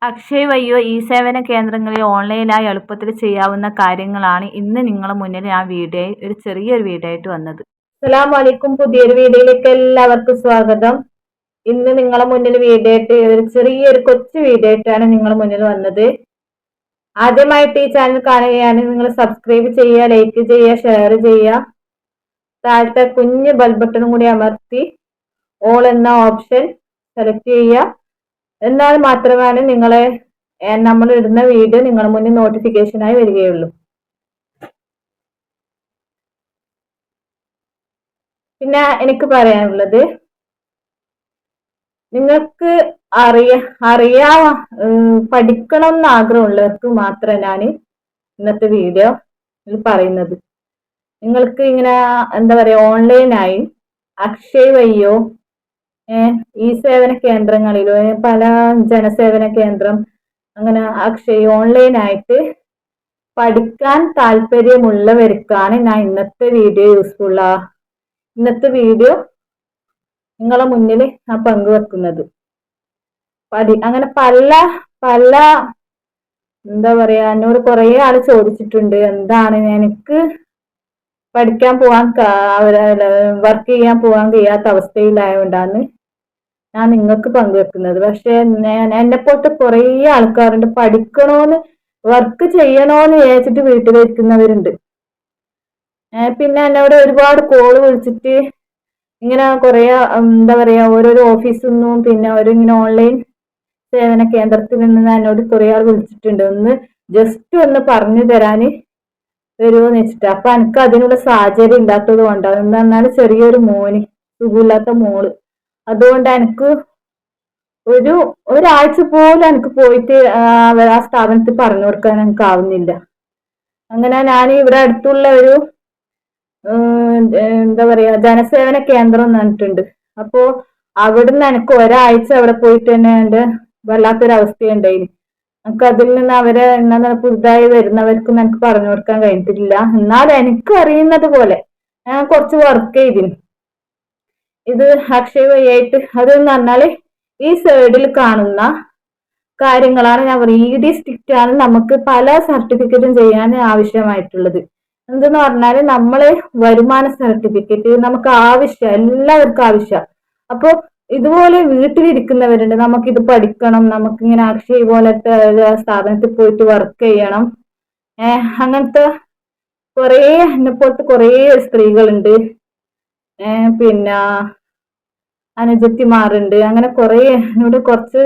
അക്ഷയ് വഴിയോ ഇ-സേവന കേന്ദ്രങ്ങളിൽ ഓൺലൈനായി എളുപ്പത്തിൽ ചെയ്യാവുന്ന കാര്യങ്ങളാണ് ഇന്ന് നിങ്ങളുടെ മുന്നിൽ ഞാൻ ഒരു ചെറിയൊരു വീഡിയോ ആയിട്ട് വന്നത്. അസ്സലാമു അലൈക്കും. പുതിയൊരു വീഡിയോയിലേക്ക് എല്ലാവർക്കും സ്വാഗതം. ഇന്ന് നിങ്ങളുടെ മുന്നിൽ വീഡിയോ ആയിട്ട് ഒരു ചെറിയൊരു കൊച്ചു വീഡിയോ ആയിട്ടാണ് നിങ്ങളുടെ മുന്നിൽ വന്നത്. ആദ്യമായിട്ട് ഈ ചാനൽ കാണുകയാണെങ്കിൽ നിങ്ങൾ സബ്സ്ക്രൈബ് ചെയ്യുക, ലൈക്ക് ചെയ്യുക, ഷെയർ ചെയ്യുക. താഴത്തെ കുഞ്ഞ് ബെൽ ബട്ടണും കൂടി അമർത്തി ഓൾ എന്ന ഓപ്ഷൻ സെലക്ട് ചെയ്യുക. എന്നാൽ മാത്രമാണ് നമ്മൾ ഇടുന്ന വീഡിയോ നിങ്ങളുടെ മുന്നിൽ നോട്ടിഫിക്കേഷനായി വരികയുള്ളൂ. പിന്നെ എനിക്ക് പറയാനുള്ളത്, നിങ്ങൾക്ക് പഠിക്കണം എന്ന് ആഗ്രഹമുള്ളവർക്ക് മാത്രമേ ഞാൻ ഇന്നത്തെ വീഡിയോ പറയുന്നത്. നിങ്ങൾക്ക് ഇങ്ങനെ എന്താ പറയാ, ഓൺലൈനായി അക്ഷയ് വഴിയോ ഇ-സേവന കേന്ദ്രങ്ങളിലോ പല ജനസേവന കേന്ദ്രം അങ്ങനെ അക്ഷയ് ഓൺലൈനായിട്ട് പഠിക്കാൻ താല്പര്യമുള്ളവർക്കാണ് ഞാൻ ഇന്നത്തെ വീഡിയോ നിങ്ങളെ മുന്നിൽ ഞാൻ പങ്കുവെക്കുന്നത്. അങ്ങനെ പല എന്താ പറയാ, എന്നോട് കുറെ ആള് ചോദിച്ചിട്ടുണ്ട്, എന്താണ് എനിക്ക് പഠിക്കാൻ വർക്ക് ചെയ്യാൻ പോകാൻ കഴിയാത്ത അവസ്ഥയിലായതുകൊണ്ടാണ് ഞാൻ നിങ്ങൾക്ക് പങ്കുവെക്കുന്നത്. പക്ഷെ എന്നെ പോലത്തെ കുറെ ആൾക്കാരുണ്ട്, പഠിക്കണോന്ന് വർക്ക് ചെയ്യണോന്ന് വിചാരിച്ചിട്ട് വീട്ടിലിരിക്കുന്നവരുണ്ട്. പിന്നെ എന്നോട് ഒരുപാട് കോള് വിളിച്ചിട്ട് ഇങ്ങനെ കുറെ എന്താ പറയാ, ഓരോരോ ഓഫീസിൽ നിന്നും പിന്നെ ഇങ്ങനെ ഓൺലൈൻ സേവന കേന്ദ്രത്തിൽ നിന്ന് എന്നോട് കുറെ ആൾ വിളിച്ചിട്ടുണ്ട്, ഒന്ന് പറഞ്ഞു തരാന് വരുമോന്ന് വെച്ചിട്ട്. അപ്പൊ എനിക്ക് അതിനുള്ള സാഹചര്യം ഇല്ലാത്തത് കൊണ്ടാണ്. എന്താ പറഞ്ഞാൽ ചെറിയൊരു സുഖമില്ലാത്ത മോള്, അതുകൊണ്ട് എനിക്ക് ഒരാഴ്ച പോലും എനിക്ക് പോയിട്ട് ആ സ്ഥാപനത്തിൽ പറഞ്ഞു കൊടുക്കാൻ എനിക്ക് ആവുന്നില്ല. അങ്ങനെ ഞാൻ ഇവിടെ അടുത്തുള്ള ഒരു എന്താ പറയാ ജനസേവന കേന്ദ്രം എന്ന് പറഞ്ഞിട്ടുണ്ട്. അപ്പോ അവിടുന്ന് എനിക്ക് ഒരാഴ്ച അവിടെ പോയിട്ട് തന്നെ എന്റെ വല്ലാത്തൊരവസ്ഥയുണ്ടായിന്. നമുക്ക് അതിൽ നിന്ന് എന്താ പുതുതായി വരുന്നവർക്കും എനിക്ക് പറഞ്ഞു കൊടുക്കാൻ കഴിഞ്ഞിട്ടില്ല. എന്നാൽ എനിക്ക് അറിയുന്നത് പോലെ ഞാൻ കുറച്ച് വർക്ക് ചെയ്തിന്. ഇത് അക്ഷയ് വഴിയായിട്ട് അതെന്ന് പറഞ്ഞാല് ഈ സൈഡിൽ കാണുന്ന കാര്യങ്ങളാണ് ഞാൻ പറയുന്നത്. ED സ്ട്രിക്റ്റ് ആണ് നമുക്ക് പല സർട്ടിഫിക്കറ്റും ചെയ്യാൻ ആവശ്യമായിട്ടുള്ളത്. എന്തെന്ന് പറഞ്ഞാല് നമ്മള് വരുമാന സർട്ടിഫിക്കറ്റ് നമുക്ക് എല്ലാവർക്കും ആവശ്യം. അപ്പൊ ഇതുപോലെ വീട്ടിലിരിക്കുന്നവരുണ്ട്, നമുക്കിത് പഠിക്കണം, നമുക്കിങ്ങനെ അക്ഷയ് പോലത്തെ സ്ഥാപനത്തിൽ പോയിട്ട് വർക്ക് ചെയ്യണം, അങ്ങനത്തെ എന്നെപ്പോലത്തെ കുറേ സ്ത്രീകളുണ്ട്, പിന്നെ അനുജത്തിമാരുണ്ട്. അങ്ങനെ എന്നോട് കുറച്ച്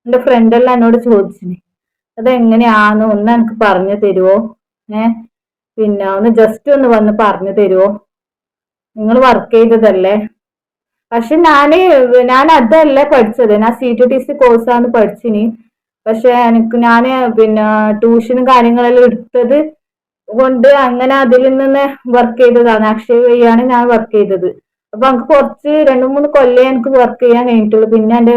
എന്റെ ഫ്രണ്ടെല്ലാം എന്നോട് ചോദിച്ചിന്, അതെങ്ങനെയാന്ന് ഒന്ന് എനിക്ക് പറഞ്ഞു തരുമോ, പിന്നെ ഒന്ന് ജസ്റ്റ് ഒന്ന് വന്ന് പറഞ്ഞു തരുമോ, നിങ്ങൾ വർക്ക് ചെയ്തതല്ലേ. പക്ഷെ ഞാൻ അതല്ല പഠിച്ചത്, ഞാൻ CTTC കോഴ്സാണ് പഠിച്ചിന്. പക്ഷെ ഞാന് പിന്നെ ട്യൂഷനും കാര്യങ്ങളെല്ലാം എടുത്തത് കൊണ്ട് അങ്ങനെ അതിൽ നിന്ന് വർക്ക് ചെയ്തതാണ്. അക്ഷയ് വഴിയാണ് ഞാൻ വർക്ക് ചെയ്തത്. അപ്പൊ എനിക്ക് 2-3 കൊല്ലം എനിക്ക് വർക്ക് ചെയ്യാൻ കഴിഞ്ഞിട്ടുള്ളൂ. പിന്നെ എന്റെ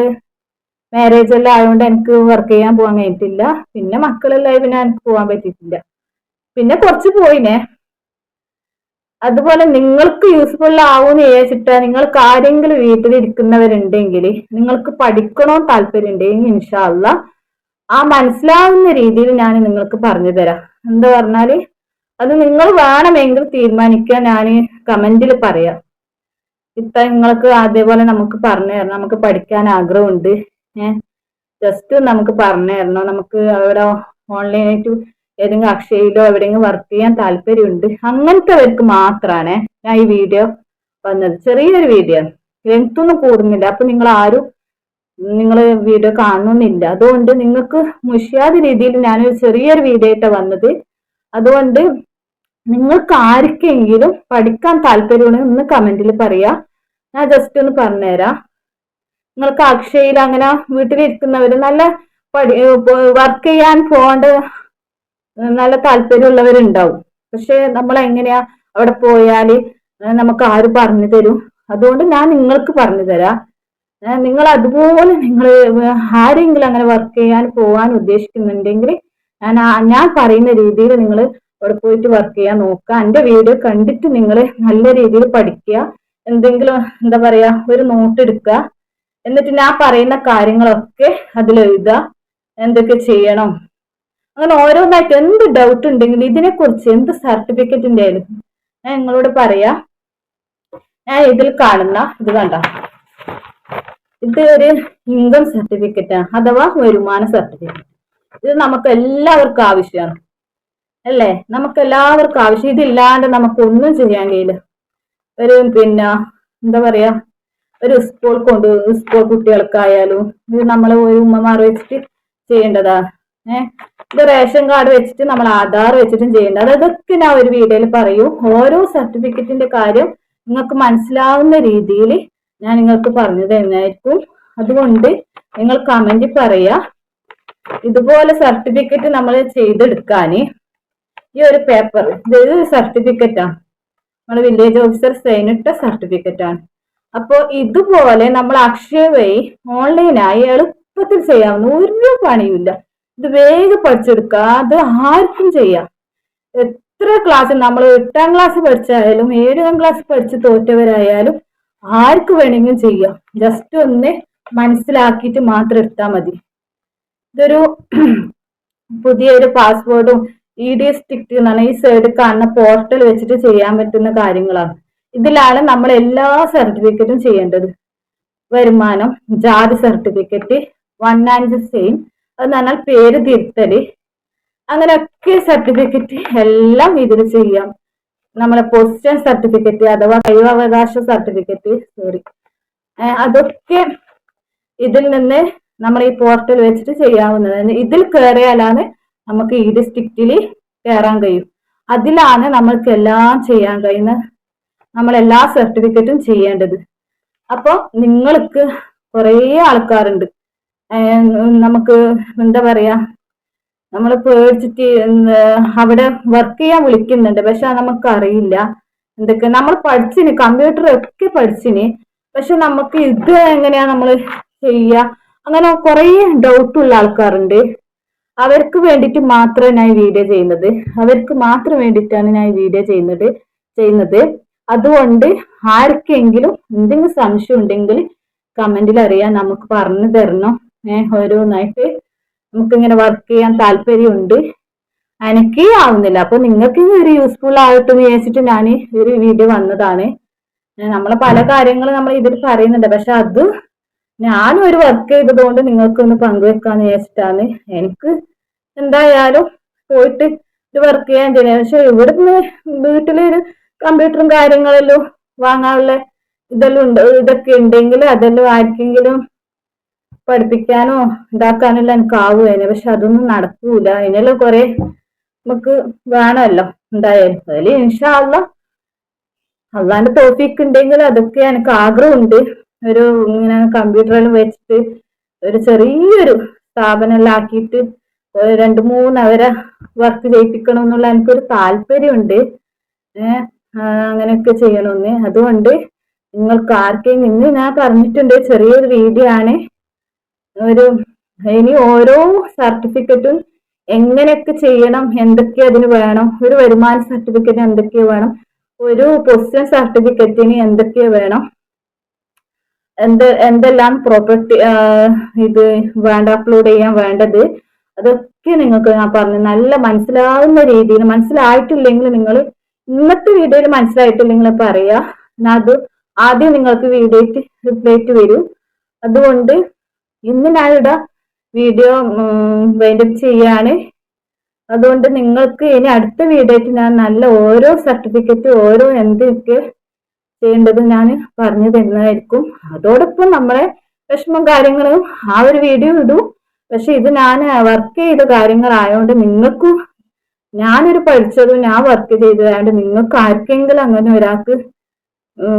മാരേജ് എല്ലാം ആയതുകൊണ്ട് എനിക്ക് വർക്ക് ചെയ്യാൻ പോകാൻ കഴിഞ്ഞിട്ടില്ല. പിന്നെ മക്കളെല്ലാം പിന്നെ എനിക്ക് പോകാൻ പറ്റിയിട്ടില്ല. പിന്നെ കുറച്ച് പോയിനെ. അതുപോലെ നിങ്ങൾക്ക് യൂസ്ഫുൾ ആവുമെന്ന് വിചാരിച്ചിട്ട് നിങ്ങൾക്ക് ആരെങ്കിലും വീട്ടിലിരിക്കുന്നവരുണ്ടെങ്കിൽ, നിങ്ങൾക്ക് പഠിക്കണമെന്ന് താല്പര്യം ഉണ്ടെങ്കിൽ ഇൻഷാ അല്ലാഹ് ആ മനസ്സിലാവുന്ന രീതിയിൽ ഞാൻ നിങ്ങൾക്ക് പറഞ്ഞു തരാം. എന്താ പറഞ്ഞാല് അത് നിങ്ങൾ വേണമെങ്കിൽ തീരുമാനിക്കാൻ ഞാൻ കമന്റിൽ പറയാം. നിങ്ങൾക്ക് അതേപോലെ നമുക്ക് പറഞ്ഞു തരണം, നമുക്ക് പഠിക്കാൻ ആഗ്രഹമുണ്ട്, ജസ്റ്റ് നമുക്ക് പറഞ്ഞു തരണം, നമുക്ക് അവിടെ ഓൺലൈനായിട്ട് ഏതെങ്കിലും അക്ഷയയിലോ എവിടെയെങ്കിലും വർക്ക് ചെയ്യാൻ താല്പര്യമുണ്ട്, അങ്ങനത്തെവർക്ക് മാത്രമാണ് ഞാൻ ഈ വീഡിയോ വന്നത്. ചെറിയൊരു വീഡിയോ ആണ്, ലെങ്ത്തൊന്നും കൂടുന്നില്ല. അപ്പൊ നിങ്ങൾ വീഡിയോ കാണണമെന്നില്ല. അതുകൊണ്ട് നിങ്ങൾക്ക് മുഷിയാത്ത രീതിയിൽ ഞാനൊരു ചെറിയൊരു വീഡിയോ ആയിട്ടാണ് വന്നത്. അതുകൊണ്ട് നിങ്ങൾക്ക് ആർക്കെങ്കിലും പഠിക്കാൻ താല്പര്യമുണ്ടെങ്കിൽ ഒന്ന് കമന്റിൽ പറയാ, ഞാൻ ജസ്റ്റ് ഒന്ന് പറഞ്ഞുതരാം. നിങ്ങൾക്ക് അക്ഷയയിൽ അങ്ങനെ വീട്ടിലിരിക്കുന്നവര് നല്ല വർക്ക് ചെയ്യാൻ പോകേണ്ട നല്ല താല്പര്യമുള്ളവരുണ്ടാവും. പക്ഷെ നമ്മളെങ്ങനെയാ അവിടെ പോയാല് നമുക്ക് ആര് പറഞ്ഞു തരും? അതുകൊണ്ട് ഞാൻ നിങ്ങൾക്ക് പറഞ്ഞു തരാം. നിങ്ങൾ അതുപോലെ ആരെങ്കിലും അങ്ങനെ വർക്ക് ചെയ്യാൻ പോകാൻ ഉദ്ദേശിക്കുന്നുണ്ടെങ്കിൽ ഞാൻ പറയുന്ന രീതിയിൽ നിങ്ങൾ അവിടെ പോയിട്ട് വർക്ക് ചെയ്യാൻ നോക്കുക. എന്റെ വീഡിയോ കണ്ടിട്ട് നിങ്ങൾ നല്ല രീതിയിൽ പഠിക്കുക. എന്തെങ്കിലും എന്താ പറയാ ഒരു നോട്ട് എടുക്കുക. എന്നിട്ട് ഞാൻ പറയുന്ന കാര്യങ്ങളൊക്കെ അതിൽ എഴുതുക. എന്തൊക്കെ ചെയ്യണം, അങ്ങനെ ഓരോന്നായിട്ട് എന്ത് ഡൗട്ട് ഉണ്ടെങ്കിലും ഇതിനെക്കുറിച്ച് എന്ത് സർട്ടിഫിക്കറ്റിന്റെ ആയാലും ഞാൻ നിങ്ങളോട് പറയാ. ഞാൻ ഇതിൽ കാണുന്ന ഇത് കണ്ട, ഇത് ഒരു ഇൻകം സർട്ടിഫിക്കറ്റ് ആണ്, അഥവാ വരുമാന സർട്ടിഫിക്കറ്റ്. ഇത് നമുക്ക് എല്ലാവർക്കും ആവശ്യമാണ് അല്ലേ? നമുക്ക് എല്ലാവർക്കും ആവശ്യം. ഇതില്ലാണ്ട് നമുക്ക് ഒന്നും ചെയ്യാൻ കഴിയില്ല. ഒരു എന്താ പറയാ, ഒരു സ്കൂൾ കുട്ടികൾക്കായാലും ഇത് നമ്മളെ ഒരു ഉമ്മമാർ വെച്ചിട്ട് ചെയ്യേണ്ടതാ. ഇത് റേഷൻ കാർഡ് വെച്ചിട്ട് നമ്മൾ ആധാർ വെച്ചിട്ടും ചെയ്യേണ്ടത്. അതൊക്കെ ഞാൻ ഒരു വീഡിയോയിൽ പറയൂ. ഓരോ സർട്ടിഫിക്കറ്റിന്റെ കാര്യം നിങ്ങൾക്ക് മനസ്സിലാവുന്ന രീതിയിൽ ഞാൻ നിങ്ങൾക്ക് പറഞ്ഞു തരുന്നതായിരിക്കും. അതുകൊണ്ട് നിങ്ങൾ കമന്റ് പറയാ. ഇതുപോലെ സർട്ടിഫിക്കറ്റ് നമ്മൾ ചെയ്തെടുക്കാന് ഈ ഒരു പേപ്പർ, ഇത് സർട്ടിഫിക്കറ്റാണ്, നമ്മുടെ വില്ലേജ് ഓഫീസർ സൈൻ ഇട്ട സർട്ടിഫിക്കറ്റ് ആണ്. അപ്പോൾ ഇതുപോലെ നമ്മൾ അക്ഷയ വഴി ഓൺലൈനായി എളുപ്പത്തിൽ ചെയ്യാവുന്ന ഒരു പണിയുമില്ല. ഇത് വേഗം പഠിച്ചെടുക്കുക. അത് ആർക്കും ചെയ്യാം. എത്ര ക്ലാസ്, നമ്മൾ 8ാം ക്ലാസ് പഠിച്ചായാലും 7ാം ക്ലാസ് പഠിച്ച് തോറ്റവരായാലും ആർക്ക് വേണമെങ്കിലും ചെയ്യാം. ജസ്റ്റ് ഒന്ന് മനസ്സിലാക്കിയിട്ട് മാത്രം എടുത്താൽ മതി. ഇതൊരു പുതിയൊരു പാസ്വേഡും EDS ടിക്കറ്റ് എന്നാണ് ഈ സൈഡ് കാണുന്ന പോർട്ടൽ വെച്ചിട്ട് ചെയ്യാൻ പറ്റുന്ന കാര്യങ്ങളാണ്. ഇതിലാണ് നമ്മൾ എല്ലാ സർട്ടിഫിക്കറ്റും ചെയ്യേണ്ടത്. വരുമാനം, ജാതി സർട്ടിഫിക്കറ്റ്, 1 സൈൻ, അതെന്ന് പറഞ്ഞാൽ പേര് തിരുത്തല്, അങ്ങനെയൊക്കെ സർട്ടിഫിക്കറ്റ് എല്ലാം ഇതിൽ ചെയ്യാം. നമ്മളെ പൊസിഷൻ സർട്ടിഫിക്കറ്റ് അഥവാ കൈവകാശ സർട്ടിഫിക്കറ്റ്, അതൊക്കെ ഇതിൽ നിന്ന് നമ്മൾ ഈ പോർട്ടൽ വെച്ചിട്ട് ചെയ്യാവുന്നതാണ്. ഇതിൽ കയറിയാലാണ് നമുക്ക് EDS ടിക്കറ്റിൽ കയറാൻ കഴിയും. അതിലാണ് നമ്മൾക്ക് എല്ലാം ചെയ്യാൻ കഴിയുന്ന, നമ്മളെല്ലാ സർട്ടിഫിക്കറ്റും ചെയ്യേണ്ടത്. അപ്പൊ നിങ്ങൾക്ക് കുറേ ആൾക്കാരുണ്ട്, നമുക്ക് എന്താ പറയാ, നമ്മൾ പേടിച്ചിട്ട് അവിടെ വർക്ക് ചെയ്യാൻ വിളിക്കുന്നുണ്ട്. പക്ഷെ നമുക്ക് അറിയില്ല എന്തൊക്കെ. നമ്മൾ പഠിച്ചിന്, കമ്പ്യൂട്ടർ ഒക്കെ പഠിച്ചിന്, പക്ഷെ നമുക്ക് ഇത് എങ്ങനെയാ നമ്മൾ ചെയ്യുക, അങ്ങനെ കുറെ ഡൗട്ടുള്ള ആൾക്കാരുണ്ട്. അവർക്ക് വേണ്ടിയിട്ട് മാത്രമേ ഞാൻ വീഡിയോ ചെയ്യുന്നത്. അവർക്ക് മാത്രം വേണ്ടിയിട്ടാണ് ഞാൻ വീഡിയോ ചെയ്യുന്നത്. അതുകൊണ്ട് ആർക്കെങ്കിലും എന്തെങ്കിലും സംശയം ഉണ്ടെങ്കിൽ കമന്റിൽ അറിയാൻ, നമുക്ക് പറഞ്ഞു തരണം. ഓരോന്നായിട്ട് നമുക്കിങ്ങനെ വർക്ക് ചെയ്യാൻ താല്പര്യമുണ്ട്. എനിക്ക് ആവുന്നില്ല, അപ്പൊ നിങ്ങൾക്ക് ഒരു യൂസ്ഫുൾ ആയിട്ടെന്ന് വിചാരിച്ചിട്ട് ഞാൻ ഒരു വീഡിയോ വന്നതാണ്. നമ്മളെ പല കാര്യങ്ങളും നമ്മൾ ഇതിൽ പറയുന്നുണ്ട്, പക്ഷെ അത് ഞാനും ഒരു വർക്ക് ചെയ്തതുകൊണ്ട് നിങ്ങൾക്കൊന്ന് പങ്കുവെക്കാന്ന് വിചാരിച്ചിട്ടാണ്. എനിക്ക് എന്തായാലും പോയിട്ട് ഒരു വർക്ക് ചെയ്യാൻ ചെയ്യുന്നത്. പക്ഷെ ഇവിടുന്ന് വീട്ടിലൊരു കമ്പ്യൂട്ടറും കാര്യങ്ങളെല്ലാം വാങ്ങാനുള്ള ഇതെല്ലാം ഉണ്ട്. ഇതൊക്കെ ഉണ്ടെങ്കിൽ അതെല്ലാം ആർക്കെങ്കിലും പഠിപ്പിക്കാനോ ഇതാക്കാനല്ലോ എനിക്ക് ആവുകയാണ്. പക്ഷെ അതൊന്നും നടക്കൂല. അതിനെല്ലാം കുറെ നമുക്ക് വേണമല്ലോ എന്തായാലും. അതിൽ ഇൻഷാ അല്ലാഹ് അള്ളാന്റെ തൗഫീഖ് ഉണ്ടെങ്കിൽ അതൊക്കെ എനിക്ക് ആഗ്രഹമുണ്ട്. ഒരു ഇങ്ങനെ കമ്പ്യൂട്ടറിൽ വെച്ചിട്ട് ഒരു ചെറിയൊരു സ്ഥാപനം ആക്കിയിട്ട് 2-3 അവരെ വർക്ക് ചെയ്യിപ്പിക്കണം എന്നുള്ള എനിക്കൊരു താല്പര്യമുണ്ട്. അങ്ങനെയൊക്കെ ചെയ്യണമെന്ന്. അതുകൊണ്ട് നിങ്ങൾക്ക് ആർക്കെങ്കിലും, ഇന്ന് ഞാൻ പറഞ്ഞിട്ടുണ്ട് ചെറിയൊരു വീഡിയോ ആണ്. ഇനി ഓരോ സർട്ടിഫിക്കറ്റും എങ്ങനെയൊക്കെ ചെയ്യണം, എന്തൊക്കെ അതിന് വേണം, ഒരു വരുമാന സർട്ടിഫിക്കറ്റ് എന്തൊക്കെ വേണം, ഒരു പൊസിഷൻ സർട്ടിഫിക്കറ്റിന് എന്തൊക്കെ വേണം, എന്തെല്ലാം പ്രോപ്പർട്ടി ഇത് വേണ്ട അപ്ലോഡ് ചെയ്യാൻ വേണ്ടത്, അതൊക്കെ നിങ്ങൾക്ക് ഞാൻ പറഞ്ഞു നല്ല മനസ്സിലാവുന്ന രീതിയിൽ. മനസ്സിലായിട്ടില്ലെങ്കിൽ നിങ്ങൾ ഇന്നത്തെ വീഡിയോയിൽ മനസ്സിലായിട്ടില്ലെങ്കിൽ പറയാ, അത് ആദ്യം നിങ്ങൾക്ക് വീഡിയോയ്ക്ക് റിപ്ലൈറ്റ് വരും. അതുകൊണ്ട് ഇന്ന് ഞാനിവിടെ വീഡിയോ വൈൻഡപ്പ് ചെയ്യാണ്. അതുകൊണ്ട് നിങ്ങൾക്ക് ഇനി അടുത്ത വീഡിയോയ്ക്ക് ഞാൻ നല്ല ഓരോ സർട്ടിഫിക്കറ്റ് ഓരോ എന്തൊക്കെ ചെയ്യേണ്ടത് ഞാൻ പറഞ്ഞു തരുന്നതായിരിക്കും. അതോടൊപ്പം നമ്മളെ വിഷമം കാര്യങ്ങളും ആ ഒരു വീഡിയോ ഇടും. പക്ഷെ ഇത് ഞാൻ വർക്ക് ചെയ്ത കാര്യങ്ങളായതുകൊണ്ട് നിങ്ങൾക്കും, ഞാനൊരു പഠിച്ചതും ഞാൻ വർക്ക് ചെയ്തതായതുകൊണ്ട് നിങ്ങൾക്ക് ആർക്കെങ്കിലും അങ്ങനെ ഒരാൾക്ക്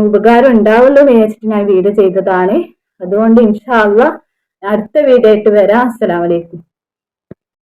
ഉപകാരം ഉണ്ടാവുള്ളൂ എന്ന് വിചാരിച്ചിട്ട് ഞാൻ വീഡിയോ ചെയ്തതാണ്. അതുകൊണ്ട് ഇൻഷാ അല്ലാഹ് അടുത്ത വീഡിയോ ആയിട്ട് വരാം. അസ്സലാമു അലൈക്കും.